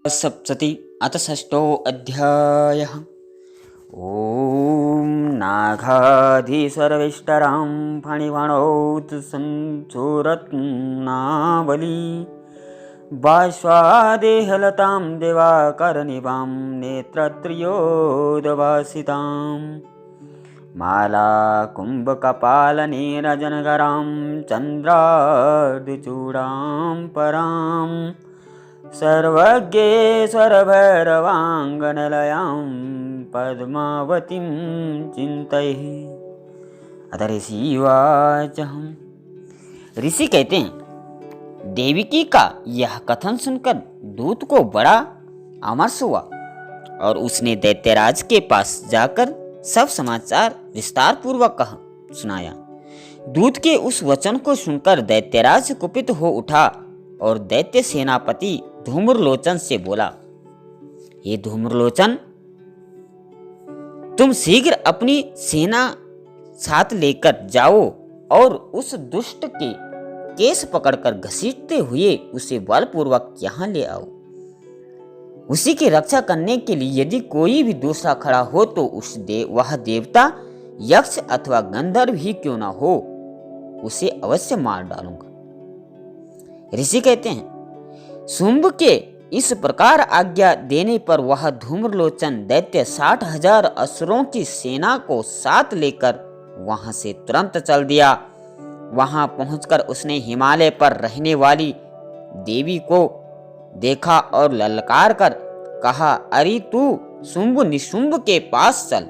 सप्तति अथ षष्ठो अध्यायः। ॐ नागाधीशर्विष्टरां फणिवणौत संचोरत्नावली बाष्वादेहलतां दिवाकरनिभां नेत्रत्रियोदवासितां माला कुम्भकपालनीरजनगरां चन्द्रार्धचूडां परां सर्वज्ञेश्वरभैरवाङ्गनलयां पद्मावतीं चिन्तये। अतः ऋषिवाच। ऋषि कहते हैं, देवकी का यह कथन सुनकर दूत को बड़ा अमर्ष हुआ और उसने दैत्यराज के पास जाकर सब समाचार विस्तार पूर्वक सुनाया। दूत के उस वचन को सुनकर दैत्यराज कुपित हो उठा और दैत्य सेनापति धूम्रलोचन से बोला, ये धूम्रलोचन, तुम शीघ्र अपनी सेना साथ लेकर जाओ और उस दुष्ट के केस पकड़कर घसीटते हुए उसे बलपूर्वक यहाँ ले आओ। उसी की रक्षा करने के लिए यदि कोई भी दूसरा खड़ा हो तो वह देवता, यक्ष अथवा गंधर्व ही क्यों ना हो, उसे अवश्य मार डालूंगा। ऋषि कहते हैं, शुंभ के इस प्रकार आज्ञा देने पर वह धूम्रलोचन दैत्य 60,000 असुरों की सेना को साथ लेकर वहां से तुरंत चल दिया। वहां पहुंचकर उसने हिमालय पर रहने वाली देवी को देखा और ललकार कर कहा, अरे तू शुंभ निशुंभ के पास चल।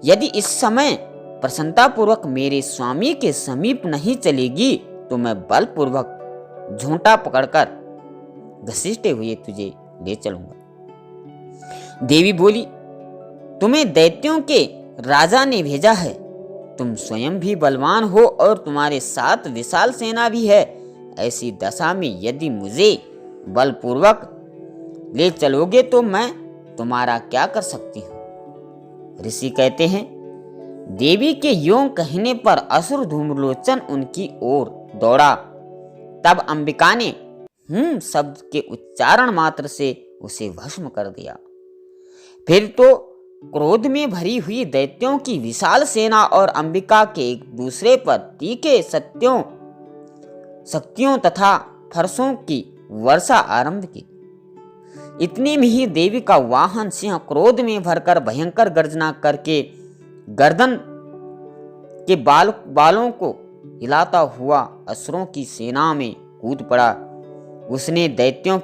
यदि इस समय प्रसन्नतापूर्वक मेरे स्वामी के समीप नहीं चलेगी तो मैं बलपूर्वक झूठा पकड़कर घसीटते हुए तुझे ले चलूंगा। देवी बोली, तुम्हें दैत्यों के राजा ने भेजा है। तुम स्वयं भी बलवान हो और तुम्हारे साथ विशाल सेना भी है। ऐसी दशा में यदि मुझे बलपूर्वक ले चलोगे तो मैं तुम्हारा क्या कर सकती हूँ। ऋषि कहते हैं, देवी के यों कहने पर असुर धूम्रलोचन उनकी ओर दौड़ा। तब अंबिका ने शब्द के उच्चारण मात्र से उसे भस्म कर दिया। फिर तो क्रोध में भरी हुई दैत्यों की विशाल सेना और अंबिका के एक दूसरे पर तीखे शक्तियों तथा फरसों की वर्षा आरंभ की। इतने में ही देवी का वाहन सिंह क्रोध में भरकर भयंकर गर्जना करके गर्दन के बालों को हिलाता हुआ असुरों की सेना में कूद पड़ा। उसने दैत्यों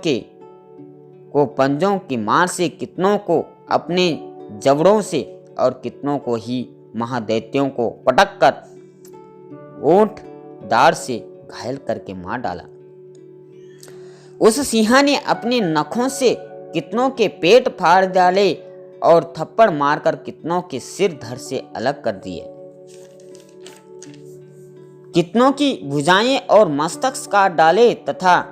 को पंजों की मार से कितनों को अपने जबड़ों से और कितनों को ही महादैत्यों को पटक कर ओंठ दाढ़ से घायल करके मार डाला। उस सिंह ने अपने नखों से कितनों के पेट फाड़ डाले और थप्पड़ मारकर कितनों के सिर धड़ से अलग कर दिए। कितनों की भुजाएं और मस्तक काट डाले तथा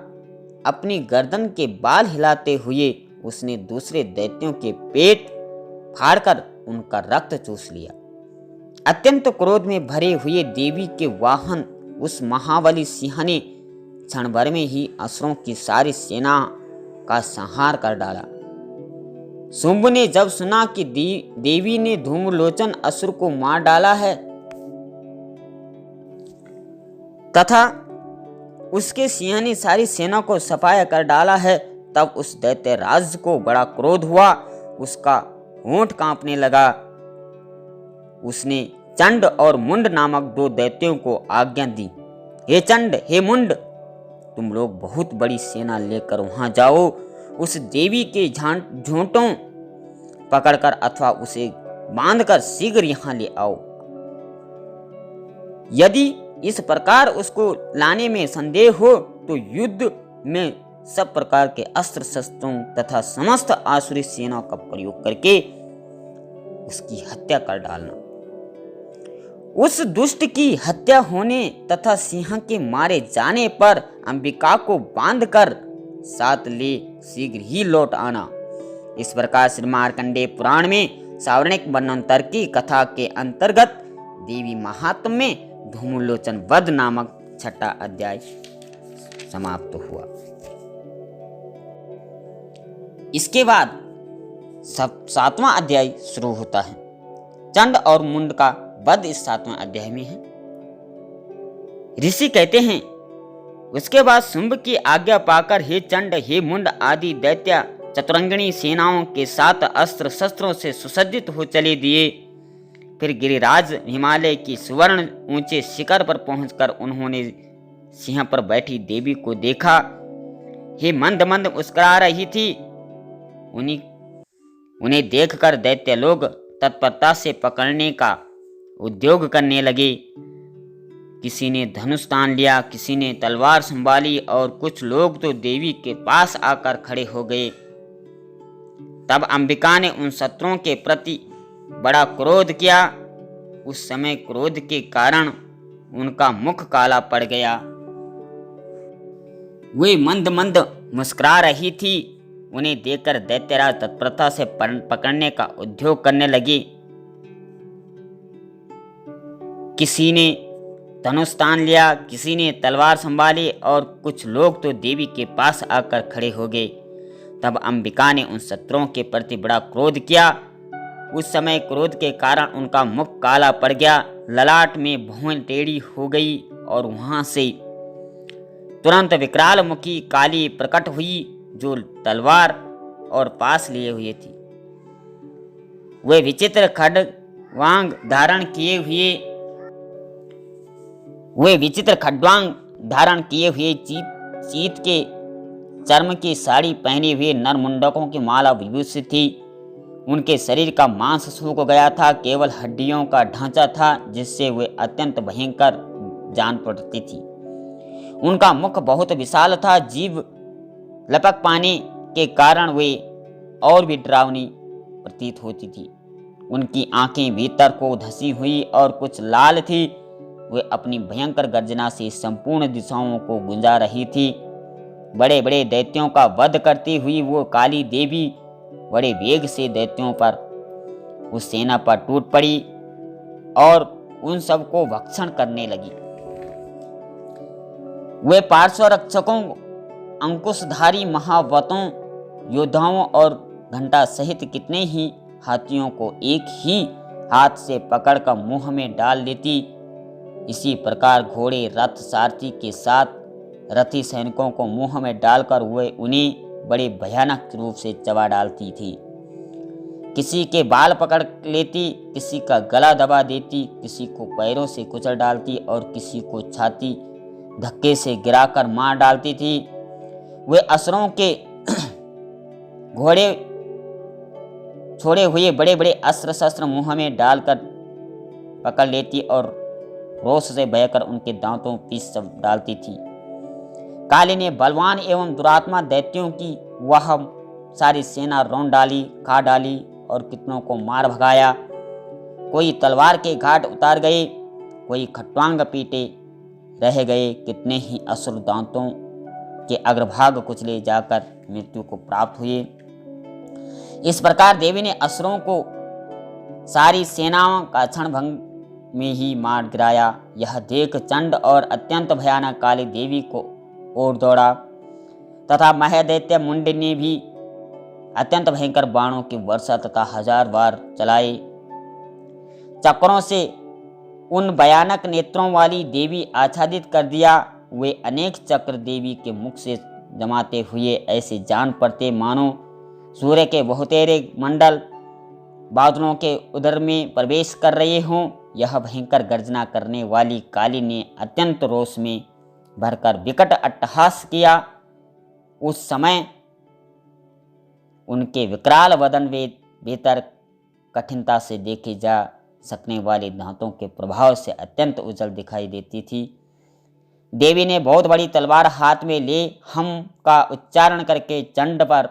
अपनी गर्दन के बाल हिलाते हुए उसने दूसरे दैत्यों के पेट फाड़कर उनका रक्त चूस लिया। अत्यंत क्रोध में भरे हुए देवी के वाहन उस महाबली सिंह ने क्षण भर में ही असुरों की सारी सेना का संहार कर डाला। शुंभ ने जब सुना कि देवी ने धूम्रलोचन असुर को मार डाला है तथा उसके सिंह ने सारी सेना को सफाया कर डाला है, तब उस दैत्य राज को बड़ा क्रोध हुआ। उसका होंठ कांपने लगा। उसने चंड और मुंड नामक 2 दैत्यों को आज्ञा दी, हे चंड, हे मुंड, तुम लोग बहुत बड़ी सेना लेकर वहां जाओ। उस देवी के झूठों पकड़कर अथवा उसे बांधकर शीघ्र यहां ले आओ। यदि इस प्रकार उसको लाने में संदेह हो तो युद्ध में सब प्रकार के अस्त्र शस्त्रों तथा समस्त आसुरी सेना का प्रयोग करके उसकी हत्या कर डालना। उस दुष्ट की हत्या होने तथा सिंह के मारे जाने पर अंबिका को बांधकर साथ ले शीघ्र ही लौट आना। इस प्रकार श्री मार्कंडेय पुराण में सावर्णिक वन्योत्तर की कथा के अंतर्गत देवी महात्म्य में धूम्रलोचन वध नामक 6वां अध्याय समाप्त हुआ। इसके बाद सब 7वां अध्याय शुरू होता है। चंड और मुंड का वध इस 7वें अध्याय में है। ऋषि कहते हैं, उसके बाद शुंभ की आज्ञा पाकर हे चंड, हे मुंड आदि दैत्य चतुरंगिणी सेनाओं के साथ अस्त्र शस्त्रों से सुसज्जित हो चले दिए। फिर गिरिराज हिमालय की सुवर्ण ऊंचे शिखर पर पहुंचकर उन्होंने सिंह पर बैठी देवी को देखा। हे मंद मंद मुस्कुरा रही थी। उन्हें देखकर दैत्य लोग तत्परता से पकड़ने का उद्योग करने लगे। किसी ने धनुष तान लिया, किसी ने तलवार संभाली और कुछ लोग तो देवी के पास आकर खड़े हो गए। तब अंबिका ने उन शत्रुओं के प्रति बड़ा क्रोध किया। उस समय क्रोध के कारण उनका मुख काला पड़ गया। वे मंद मंद मुस्कुरा रही थी। उन्हें देखकर दैत्यराज तत्परता से पकड़ने का उद्योग करने लगे। किसी ने धनुष तान लिया, किसी ने तलवार संभाली और कुछ लोग तो देवी के पास आकर खड़े हो गए। तब अंबिका ने उन शत्रुओं के प्रति बड़ा क्रोध किया। उस समय क्रोध के कारण उनका मुख काला पड़ गया, ललाट में भौं टेढ़ी हो गई और वहां से तुरंत विकराल मुखी काली प्रकट हुई, जो तलवार और पास लिए हुए थी। वे विचित्र खड्वांग धारण किए हुए चीत के चर्म की साड़ी पहने हुए नरमुंडकों की माला विभूषित थी। उनके शरीर का मांस सूख गया था, केवल हड्डियों का ढांचा था, जिससे वे अत्यंत भयंकर जान पड़ती थी। उनका मुख बहुत विशाल था, जीभ लपक पाने के कारण वे और भी डरावनी प्रतीत होती थी। उनकी आंखें भीतर को धसी हुई और कुछ लाल थी। वे अपनी भयंकर गर्जना से संपूर्ण दिशाओं को गुंजा रही थी। बड़े बड़े दैत्यों का वध करती हुई वो काली देवी बड़े वेग से दैत्यों पर, उस सेना पर टूट पड़ी और उन सबको भक्षण करने लगी। वे पार्श्व रक्षकों, अंकुशधारी महावतों, योद्धाओं और घंटा सहित कितने ही हाथियों को एक ही हाथ से पकड़कर मुंह में डाल लेती। इसी प्रकार घोड़े, रथ, सारथी के साथ रथी सैनिकों को मुंह में डालकर वे उन्हें बड़े भयानक रूप से चबा डालती थी। किसी के बाल पकड़ लेती, किसी का गला दबा देती, किसी को पैरों से कुचल डालती और किसी को छाती धक्के से गिराकर मार डालती थी। वे असुरों के घोड़े छोड़े हुए बड़े बड़े अस्त्र शस्त्र मुंह में डालकर पकड़ लेती और रोष से बहकर उनके दांतों पीस डालती थी। काली ने बलवान एवं दुरात्मा दैत्यों की वह सारी सेना रौंद डाली, खा डाली और कितनों को मार भगाया। कोई तलवार के घाट उतार गए, कोई खट्वांग पीटे रह गए, कितने ही असुर दांतों के अग्रभाग कुचले जाकर मृत्यु को प्राप्त हुए। इस प्रकार देवी ने असुरों को सारी सेनाओं का क्षण भंग में ही मार गिराया। यह देख चंड और अत्यंत भयानक काली देवी को ओर दौड़ा तथा महादैत्य मुंड ने भी अत्यंत भयंकर बाणों की वर्षा तथा 1000 बार चलाए। चक्रों से उन भयानक नेत्रों वाली देवी आच्छादित कर दिया। वे अनेक चक्र देवी के मुख से जमाते हुए ऐसे जान पड़ते मानो सूर्य के बहुतेरे मंडल बादलों के उदर में प्रवेश कर रहे हों। यह भयंकर गर्जना करने वाली काली ने अत्यंत रोष में भरकर विकट अट्टहास किया। उस समय उनके विकराल वदन भीतर कठिनता से देखे जा सकने वाले दांतों के प्रभाव से अत्यंत उज्जवल दिखाई देती थी। देवी ने बहुत बड़ी तलवार हाथ में ले हम का उच्चारण करके चंड पर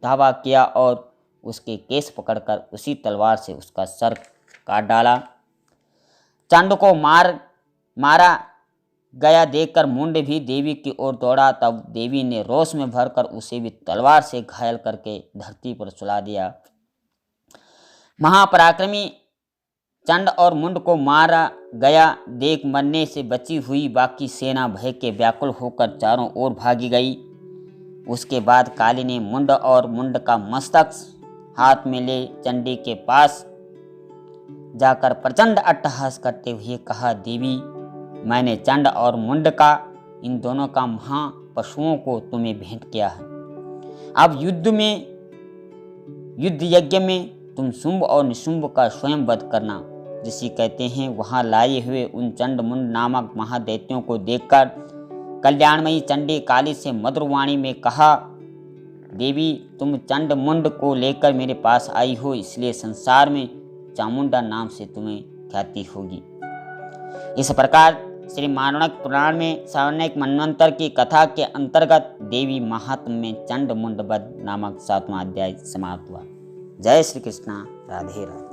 धावा किया और उसके केस पकड़कर उसी तलवार से उसका सर काट डाला। चंड को मारा गया देखकर मुंड भी देवी की ओर दौड़ा। तब देवी ने रोष में भरकर उसे भी तलवार से घायल करके धरती पर सुला दिया। महापराक्रमी चंड और मुंड को मारा गया देख मरने से बची हुई बाकी सेना भय के व्याकुल होकर चारों ओर भागी गई। उसके बाद काली ने मुंड और मुंड का मस्तक हाथ में ले चंडी के पास जाकर प्रचंड अट्टहास करते हुए कहा, देवी, मैंने चंड और मुंड का, इन दोनों का महापशुओं को तुम्हें भेंट किया है। अब युद्ध यज्ञ में तुम शुंभ और निशुंभ का स्वयं वध करना। ऋषि कहते हैं, वहां लाए हुए उन चंड मुंड नामक महादैत्यों को देखकर कल्याणमयी चंडी काली से मधुर वाणी में कहा, देवी, तुम चंड मुंड को लेकर मेरे पास आई हो, इसलिए संसार में चामुंडा नाम से तुम्हें ख्याति होगी। इस प्रकार श्री माणक पुराण में सावर्णिक मनवंतर की कथा के अंतर्गत देवी महात्म्य में चंड मुंड वध नामक 7वां अध्याय समाप्त हुआ। जय श्री कृष्णा। राधे राधे।